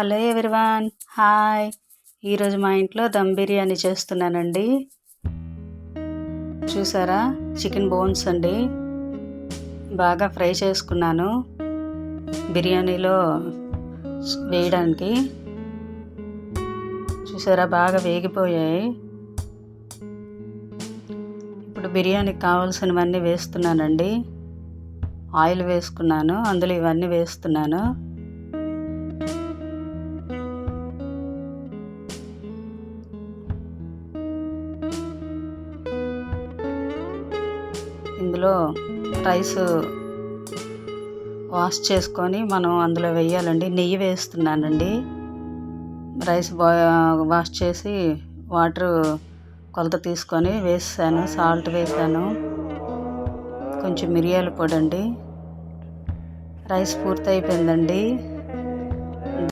Hello everyone, hi. ఈరోజు మా ఇంట్లో దమ్ బిర్యానీ చేస్తున్నానండి. చూసారా, చికెన్ బోన్స్ అండి, బాగా ఫ్రై చేసుకున్నాను బిర్యానీలో వేయడానికి. చూసారా, బాగా వేగిపోయాయి. ఇప్పుడు బిర్యానీకి కావాల్సినవన్నీ వేస్తున్నానండి. ఆయిల్ వేసుకున్నాను, అందులో ఇవన్నీ వేస్తున్నాను. ఇందులో రైస్ వాష్ చేసుకొని మనం అందులో వేయాలండి. నెయ్యి వేస్తున్నానండి. రైస్ వాష్ చేసి వాటర్ కొలత తీసుకొని వేసాను. సాల్ట్ వేసాను, కొంచెం మిరియాల పొడి అండి. రైస్ పూర్తి అయిపోయిందండి.